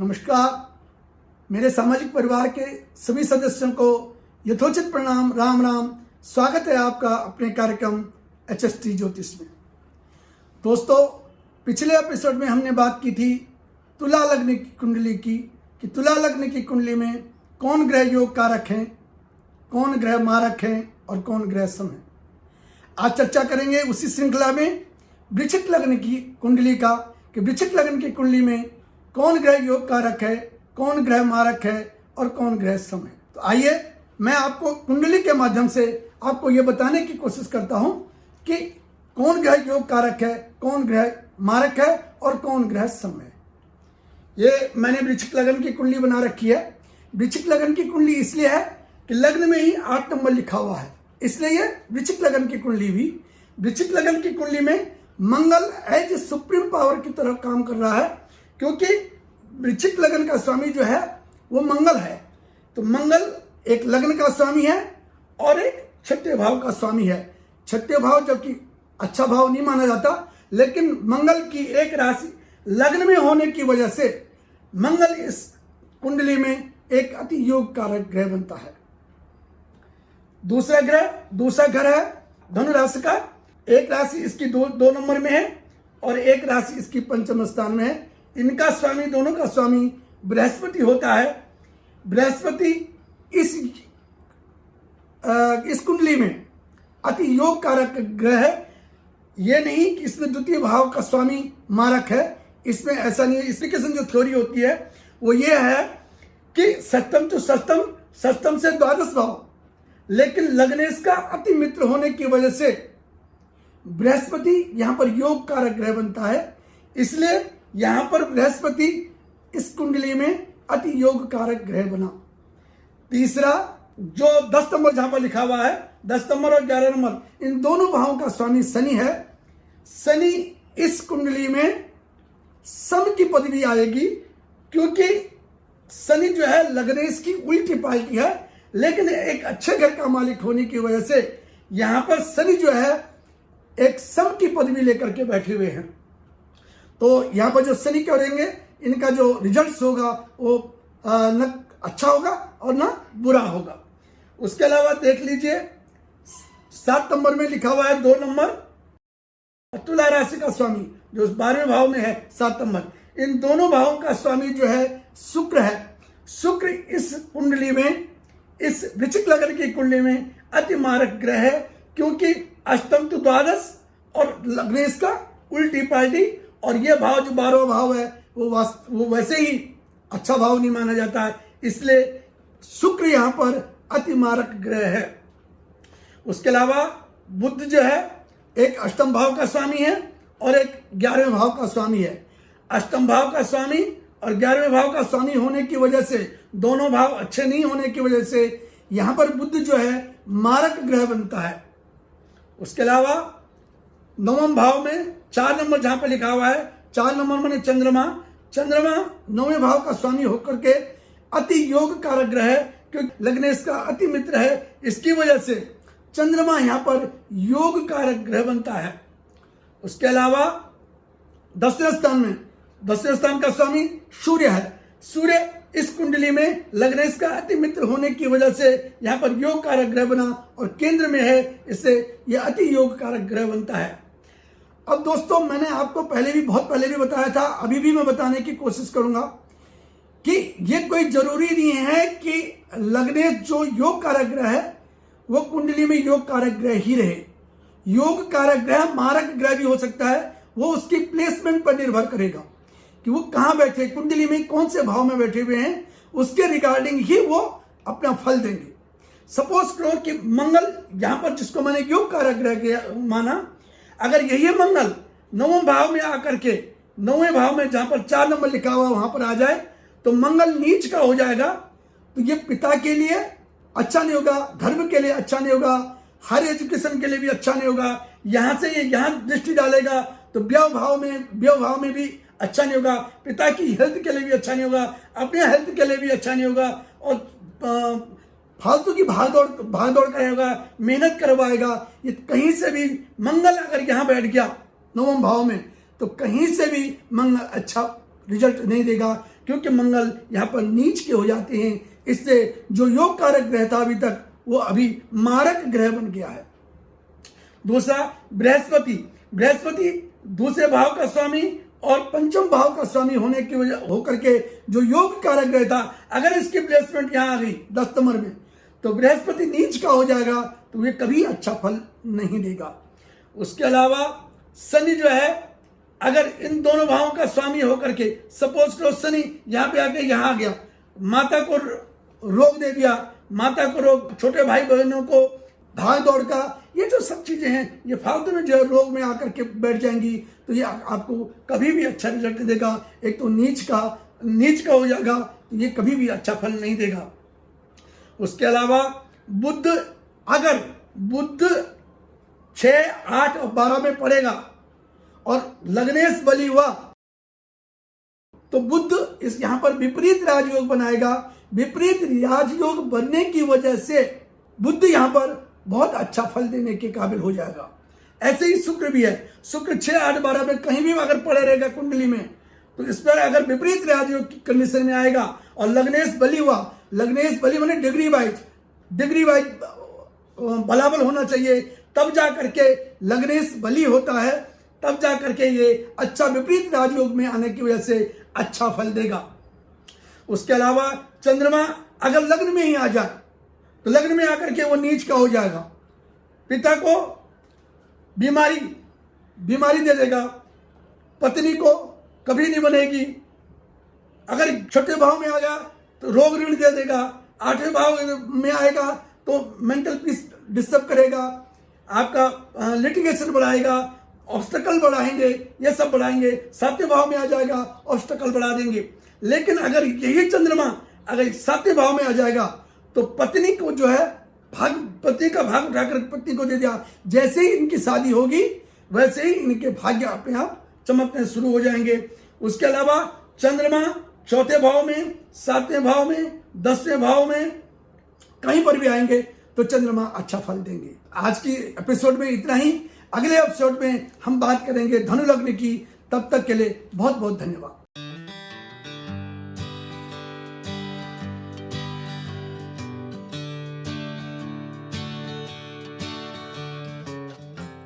नमस्कार। मेरे सामाजिक परिवार के सभी सदस्यों को यथोचित प्रणाम, राम राम। स्वागत है आपका अपने कार्यक्रम HST ज्योतिष में। दोस्तों, पिछले एपिसोड में हमने बात की थी तुला लग्न की कुंडली की, कि तुला लग्न की कुंडली में कौन ग्रह योग कारक हैं, कौन ग्रह मारक हैं और कौन ग्रह सम है। आज चर्चा करेंगे उसी श्रृंखला में वृश्चिक लग्न की कुंडली का, कि वृश्चिक लग्न की कुंडली में कौन ग्रह योग कारक है, कौन ग्रह मारक है और कौन ग्रह सम है। तो आइए मैं आपको कुंडली के माध्यम से आपको ये बताने की कोशिश करता हूं कि कौन ग्रह योग कारक है, कौन ग्रह मारक है और कौन ग्रह सम है। ये मैंने वृश्चिक लग्न की कुंडली बना रखी है। वृश्चिक लग्न की कुंडली इसलिए है कि लग्न में ही 8 नंबर लिखा हुआ है, इसलिए ये वृश्चिक लग्न की कुंडली भी। वृश्चिक लग्न की कुंडली में मंगल एज सुप्रीम पावर की तरह काम कर रहा है, क्योंकि वृश्चिक लग्न का स्वामी जो है वो मंगल है। तो मंगल एक लग्न का स्वामी है और एक छठे भाव का स्वामी है। छठे भाव जबकि अच्छा भाव नहीं माना जाता, लेकिन मंगल की एक राशि लग्न में होने की वजह से मंगल इस कुंडली में एक अति योग कारक ग्रह बनता है। दूसरा घर है धनु राशि का। एक राशि इसकी दो नंबर में है और एक राशि इसकी पंचम स्थान में है। इनका स्वामी, दोनों का स्वामी बृहस्पति होता है। बृहस्पति इस कुंडली में अति योग कारक ग्रह है। ये नहीं कि इसमें द्वितीय भाव का स्वामी मारक है, इसमें ऐसा नहीं है। एक्सप्लिकेशन जो थ्योरी होती है वो ये है कि सप्तम तो सप्तम से द्वादश भाव, लेकिन लग्नेश का अति मित्र होने की वजह से बृहस्पति यहां पर योग कारक ग्रह बनता है। इसलिए यहां पर बृहस्पति इस कुंडली में अति योग कारक ग्रह बना। तीसरा जो 10 नंबर जहां पर लिखा हुआ है, 10 नंबर और 11 नंबर, इन दोनों भावों का स्वामी शनि है। शनि इस कुंडली में सम की पदवी आएगी, क्योंकि शनि जो है लग्नेश की उल्टी पाल्टी है, लेकिन एक अच्छे घर का मालिक होने की वजह से यहां पर शनि जो है एक सम की पदवी लेकर के बैठे हुए हैं। तो यहां पर जो शनि करेंगे, इनका जो रिजल्ट्स होगा वो न अच्छा होगा और ना बुरा होगा। उसके अलावा देख लीजिए 7 नंबर में लिखा हुआ है 2 नंबर, तुला राशि का स्वामी जो 12वें भाव में है 7 नंबर। इन दोनों भावों का स्वामी जो है शुक्र है। शुक्र इस कुंडली में, इस वृश्चिक लग्न की कुंडली में अति मारक ग्रह है, क्योंकि अष्टम तो द्वादश और लग्नेश का उल्टी पाल्टी, और यह भाव जो 12वां भाव है वो वैसे ही अच्छा भाव नहीं माना जाता है। इसलिए शुक्र यहां पर अति मारक ग्रह है। उसके अलावा बुध जो है एक अष्टम भाव का स्वामी है और एक 11वें भाव का स्वामी है। अष्टम भाव का स्वामी और 11वें भाव का स्वामी होने की वजह से, दोनों भाव अच्छे नहीं होने की वजह से यहां पर बुध जो है मारक ग्रह बनता है। उसके अलावा 9वें भाव में 4 नंबर जहां पर लिखा हुआ है, 4 नंबर माने चंद्रमा 9वें भाव का स्वामी होकर के अति योग कारक ग्रह है, क्योंकि लग्नेश का अति मित्र है। इसकी वजह से चंद्रमा यहां पर योग कारक ग्रह बनता है। उसके अलावा 10वें स्थान का स्वामी सूर्य है। सूर्य इस कुंडली में लग्नेश का अति मित्र होने की वजह से यहां पर योग कारक ग्रह बना और केंद्र में है, इससे यह अति योग कारक ग्रह बनता है। अब दोस्तों, मैंने आपको बहुत पहले भी बताया था, अभी भी मैं बताने की कोशिश करूंगा कि ये कोई जरूरी नहीं है कि लग्नेश जो योग कारक ग्रह है वो कुंडली में योग कारक ग्रह ही रहे। योग कारक ग्रह मारक ग्रह भी हो सकता है, वो उसकी प्लेसमेंट पर निर्भर करेगा कि वो कहां बैठे, कुंडली में कौन से भाव में बैठे हुए हैं, उसके रिगार्डिंग ही वो अपना फल देंगे। सपोज करो कि मंगल यहां पर, जिसको मैंने योग कारक ग्रह माना, अगर यही मंगल 9वें भाव में आकर के 9वें भाव में जहां पर 4 नंबर लिखा हुआ वहां पर आ जाए तो मंगल नीच का हो जाएगा। तो ये पिता के लिए अच्छा नहीं होगा, धर्म के लिए अच्छा नहीं होगा, हायर एजुकेशन के लिए भी अच्छा नहीं होगा। यहां से ये यहां दृष्टि डालेगा तो व्यय भाव में भी अच्छा नहीं होगा, पिता की हेल्थ के लिए भी अच्छा नहीं होगा, अपने हेल्थ के लिए भी अच्छा नहीं होगा, और फालतू की भाग दौड़ करेगा, मेहनत करवाएगा। ये कहीं से भी मंगल अगर यहां बैठ गया 9वें भाव में, तो कहीं से भी मंगल अच्छा रिजल्ट नहीं देगा, क्योंकि मंगल यहाँ पर नीच के हो जाते हैं। इससे जो योग कारक ग्रह था अभी तक, वो अभी मारक ग्रह बन गया है। दूसरा बृहस्पति। बृहस्पति दूसरे भाव का स्वामी और पंचम भाव का स्वामी होने की वजह होकर के जो योग कारक ग्रह था, अगर इसकी प्लेसमेंट यहाँ आ गई 10 सितंबर में, तो बृहस्पति नीच का हो जाएगा, तो ये कभी अच्छा फल नहीं देगा। उसके अलावा शनि जो है, अगर इन दोनों भावों का स्वामी होकर के, सपोज करो शनि यहाँ पे आके यहाँ आ गया, माता को रोग दे दिया, माता को रोग, छोटे भाई बहनों को भाग दौड़ का, ये जो सब चीजें हैं, ये फालतू में जो रोग में आकर के बैठ जाएंगी, तो ये आपको कभी भी अच्छा रिजल्ट देगा। एक तो नीच का हो जाएगा, तो ये कभी भी अच्छा फल नहीं देगा। उसके अलावा बुध, अगर बुध 6, 8 और 12 में पड़ेगा और लग्नेश बली हुआ, तो बुध इस यहां पर विपरीत राजयोग बनाएगा। विपरीत राजयोग बनने की वजह से बुध यहां पर बहुत अच्छा फल देने के काबिल हो जाएगा। ऐसे ही शुक्र भी है। शुक्र 6, 8, 12 में कहीं भी अगर पड़े रहेगा कुंडली में, तो इस पर अगर विपरीत राजयोग की कंडीशन में आएगा और लग्नेश बली हुआ, लग्नेश बली माने डिग्री वाइज बलाबल होना चाहिए, तब जा करके लग्नेश बली होता है, तब जा करके ये अच्छा विपरीत राजयोग में आने की वजह से अच्छा फल देगा। उसके अलावा चंद्रमा अगर लग्न में ही आ जाए, तो लग्न में आकर के वो नीच का हो जाएगा। पिता को बीमारी दे देगा, पत्नी को कभी नहीं बनेगी। अगर छोटे भाव में आ गया तो रोग ऋण दे देगा। 8वें भाव में आएगा तो मेंटल पीस डिस्टर्ब करेगा, आपका लिटिगेशन बढ़ाएगा, ऑब्स्टकल बढ़ाएंगे, ये सब बढ़ाएंगे। 7वें भाव में आ जाएगा, ऑब्स्टकल बढ़ा देंगे। लेकिन अगर यही चंद्रमा अगर 7वें भाव में आ जाएगा, तो पत्नी को जो है पति का भाग उठाकर पत्नी को दे दिया। जैसे ही इनकी शादी होगी, वैसे ही इनके भाग्य अपने आप चमकने शुरू हो जाएंगे। उसके अलावा चंद्रमा 4थे भाव में, 7वें भाव में, 10वें भाव में कहीं पर भी आएंगे तो चंद्रमा अच्छा फल देंगे। आज की एपिसोड में इतना ही। अगले एपिसोड में हम बात करेंगे धनु लग्न की। तब तक के लिए बहुत बहुत धन्यवाद।